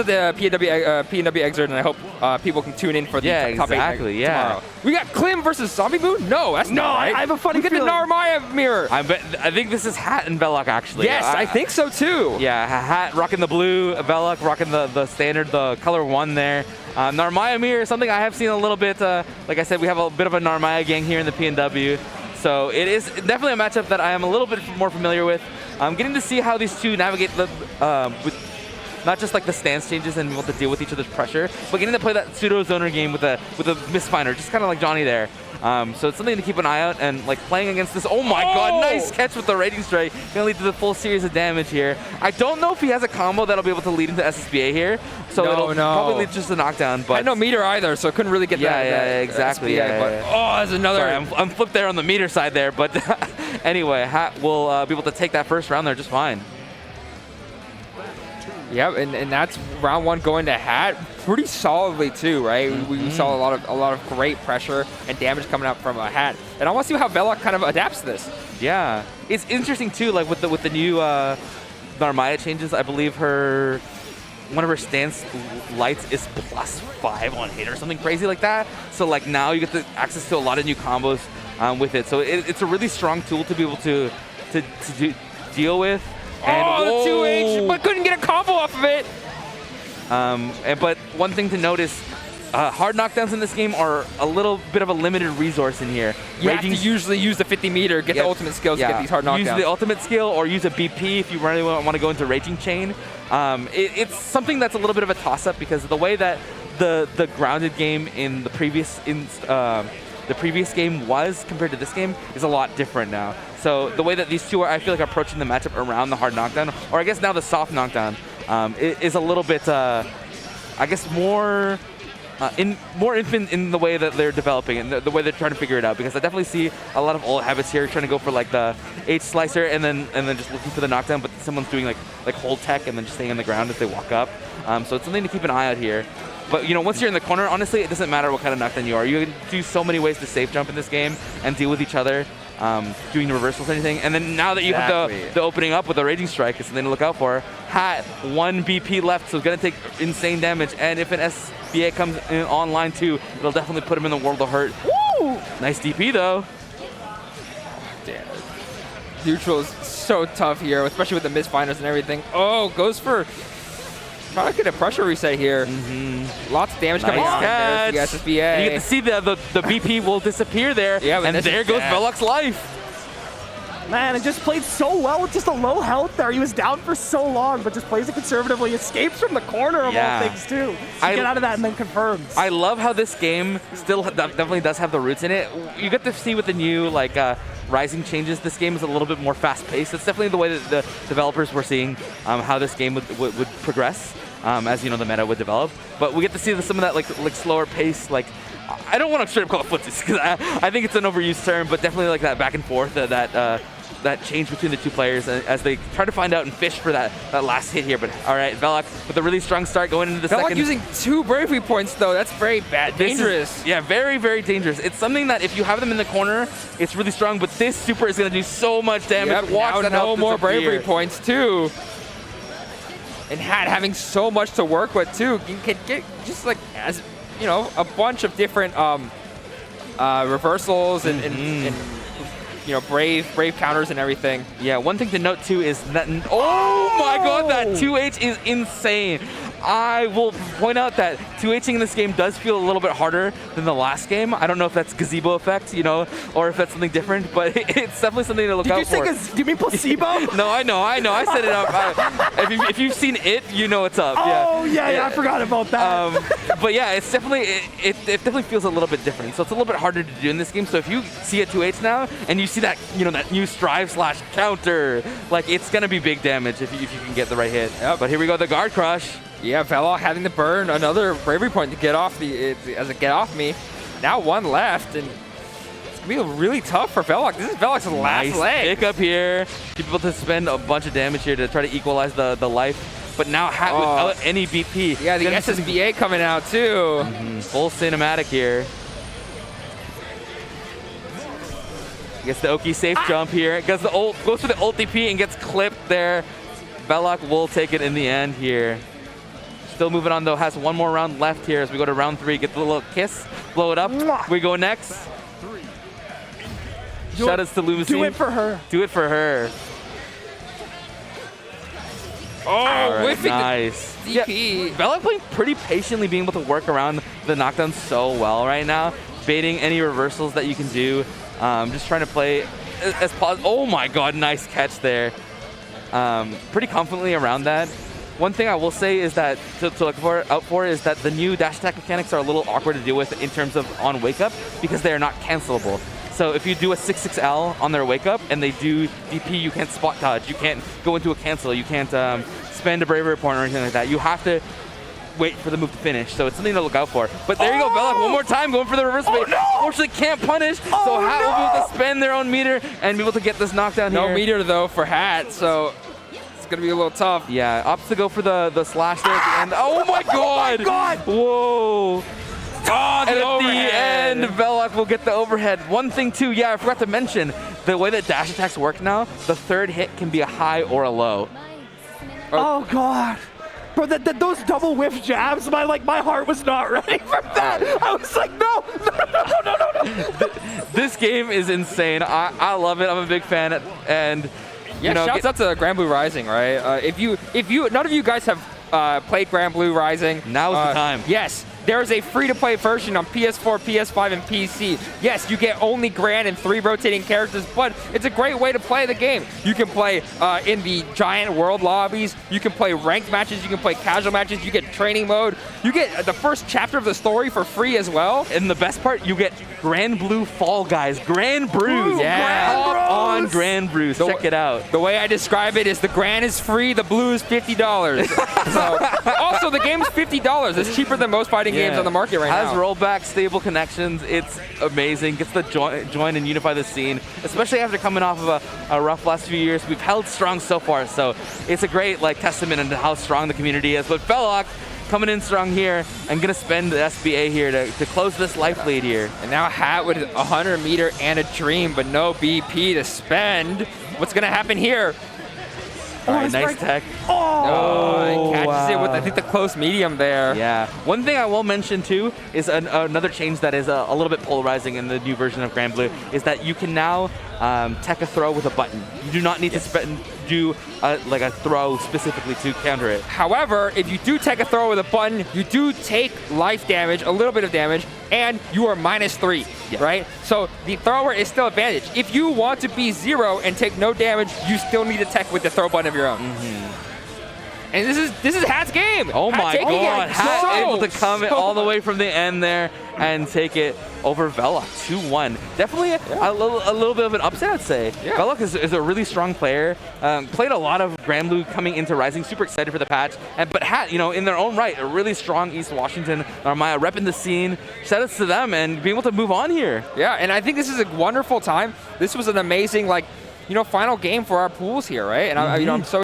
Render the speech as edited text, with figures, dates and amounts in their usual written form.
the P&W Exert, and I hope people can tune in for the top 8 tomorrow. We got Klim versus Zombie Moon? No, that's not right. I have a funny feeling. We get the Narmaya mirror. I think this is Hat and Veloc, actually. Yes, I think so, too. Yeah, Hat rocking the blue, Veloc rocking the standard, the color 1 there. Narmaya mirror is something I have seen a little bit. Like I said, we have a bit of a Narmaya gang here in the P&W. So it is definitely a matchup that I am a little bit more familiar with. I'm getting to see how these two navigate the with not just like the stance changes and able to deal with each other's pressure, but getting to play that pseudo zoner game with a misfinder, just kind of like Johnny there. So it's something to keep an eye out, and like playing against this. Oh my God! Nice catch with the Raging Strike. Gonna lead to the full series of damage here. I don't know if he has a combo that'll be able to lead into SSBA here, so it'll probably lead just a knockdown. But I had no meter either, so I couldn't really get that. Yeah, exactly. SSBA, oh, there's another. Sorry, I'm flipped there on the meter side there, but anyway, Hat will be able to take that first round there just fine. Yeah, and that's round 1 going to Hat pretty solidly too, right? We saw a lot of great pressure and damage coming up from a Hat, and I want to see how Veloc kind of adapts to this. Yeah, it's interesting too. Like with the new Narmaya changes, I believe one of her stance lights is +5 on hit or something crazy like that. So like now you get the access to a lot of new combos with it. So it's a really strong tool to be able to deal with. And the 2H, but couldn't get a combo off of it. But one thing to notice, hard knockdowns in this game are a little bit of a limited resource in here. You have to usually use the 50 meter, get the ultimate skills to get these hard knockdowns. Use the ultimate skill or use a BP if you really want to go into Raging Chain. It's something that's a little bit of a toss-up because of the way that the grounded game in the previous game was compared to this game is a lot different now. So the way that these two are, I feel like, approaching the matchup around the hard knockdown, or I guess now the soft knockdown, is a little bit, I guess, more infant in the way that they're developing and the way they're trying to figure it out. Because I definitely see a lot of old habits here trying to go for like the H slicer and then just looking for the knockdown, but someone's doing like hold tech and then just staying on the ground as they walk up. So it's something to keep an eye out here. But once you're in the corner, honestly, it doesn't matter what kind of knockdown you are. You can do so many ways to safe jump in this game and deal with each other, doing the reversals or anything. And then now that you have the opening up with the Raging Strike, it's something to look out for. Hat, 1 BP left, so it's going to take insane damage. And if an SBA comes in online too, it'll definitely put him in the world of hurt. Woo! Nice DP though. Damn. Neutral is so tough here, especially with the misfinders and everything. Oh, goes for... Trying to get a pressure reset here. Lots of damage coming out there. The SSBA. And you get to see the BP will disappear there. Yeah, and there goes Veloc's life. Man, it just played so well with just a low health there. He was down for so long, but just plays it conservatively. Escapes from the corner of all things, too. So get out of that and then confirms. I love how this game still definitely does have the roots in it. You get to see with the new, Rising changes, this game is a little bit more fast-paced. That's definitely the way that the developers were seeing how this game would progress as the meta would develop. But we get to see some of that like slower pace. Like I don't want to straight up call it footsies because I think it's an overused term, but definitely like that back and forth, that change between the two players as they try to find out and fish for that last hit here. But all right, Veloc with a really strong start going into the second. Veloc using 2 bravery points though. That's very bad. Dangerous. Yeah, very, very dangerous. It's something that if you have them in the corner, it's really strong. But this super is going to do so much damage. Yep, watch now no more bravery points too. And Hat having so much to work with too. You can get just like a bunch of different reversals and brave counters and everything. Yeah, one thing to note too is that, oh my God, that 2H is insane. I will point out that 2Hing in this game does feel a little bit harder than the last game. I don't know if that's gazebo effect, or if that's something different, but it's definitely something to look out for. Do you mean placebo? No, I know. I set it up. If you've seen it, you know what's up. Oh, yeah, I forgot about that. But yeah, it's definitely, it definitely feels a little bit different. So it's a little bit harder to do in this game. So if you see a 2H now, and you see that, that new strive / counter, like it's going to be big damage if you can get the right hit. Yep. But here we go, the guard crush. Yeah, Veloc having to burn another bravery point to get off as a get off me. Now 1 left, and it's gonna be really tough for Veloc. This is Veloc's last leg. Pick up here. Keep able to spend a bunch of damage here to try to equalize the life. But now Hat without any BP. Yeah, the SSBA coming out too. Full cinematic here. Gets the Oki safe jump here. Goes for the ult DP and gets clipped there. Veloc will take it in the end here. Still moving on though, has one more round left here as we go to round 3. Get the little kiss, blow it up. Mwah. We go next. Shout outs to Lumicine. Do it for her. Do it for her. Oh, whiffing nice. the DP. Veloc playing pretty patiently, being able to work around the knockdown so well right now, baiting any reversals that you can do. Just trying to play as oh my god, nice catch there. Pretty confidently around that. One thing I will say is that to look out for is that the new dash attack mechanics are a little awkward to deal with in terms of on wake up because they are not cancelable. So if you do a 6-6L on their wake up and they do DP, you can't spot dodge, you can't go into a cancel, you can't spend a bravery point or anything like that. You have to wait for the move to finish, so it's something to look out for. But there you go, Veloc, one more time going for the reverse bait. Unfortunately, can't punish, so Hat will be able to spend their own meter and be able to get this knockdown here. No meter though for Hat, so it's gonna be a little tough. Yeah, opts to go for the slash there at the end. Oh my god! Oh my god! Whoa! Oh, And at the end, Veloc will get the overhead. One thing too, yeah, I forgot to mention, the way that dash attacks work now, the third hit can be a high or a low. Oh god. Bro, those double whiff jabs, my heart was not ready for that. I was like, no. This game is insane. I love it. I'm a big fan. And yeah, you know, shouts out to Grand Blue Rising, right? If you none of you guys have played Grand Blue Rising, now's the time. Yes. There is a free-to-play version on PS4, PS5, and PC. Yes, you get only Grand and 3 rotating characters, but it's a great way to play the game. You can play in the giant world lobbies. You can play ranked matches. You can play casual matches. You get training mode. You get the first chapter of the story for free as well. And the best part, you get Grand Blue Fall Guys, Grand Brews. Yeah. Hop on Grand Brews. Check it out. The way I describe it is the Grand is free, the Blue is $50. So, also, the game's $50. It's cheaper than most fighting games on the market right now. Has rollback, stable connections. It's amazing. Gets to join and unify the scene, especially after coming off of a rough last few years. We've held strong so far, so it's a great testament into how strong the community is. But Veloc coming in strong here and gonna spend the SBA here to close this life lead here. And now Hat with 100 meter and a dream, but no BP to spend. What's gonna happen here? All right, nice tech. Oh, and catches it with, I think, the close medium there. Yeah. One thing I will mention, too, is another change that is a little bit polarizing in the new version of Grand Blue, is that you can now tech a throw with a button. You do not need to do a throw specifically to counter it. However, if you do tech a throw with a button, you do take life damage, a little bit of damage, and you are -3, right? So the thrower is still advantage. If you want to be 0 and take no damage, you still need to tech with the throw button of your own. And this is Hat's game. Oh my god, Hat able to come all the way from the end there and take it over Veloc, 2-1. Definitely a little bit of an upset, I'd say. Yeah. Veloc is a really strong player. Played a lot of Grand Blue coming into Rising. Super excited for the patch. But Hat, in their own right, a really strong East Washington Armaya repping the scene. Shout outs to them and being able to move on here. Yeah, and I think this is a wonderful time. This was an amazing, final game for our pools here, right? And I'm so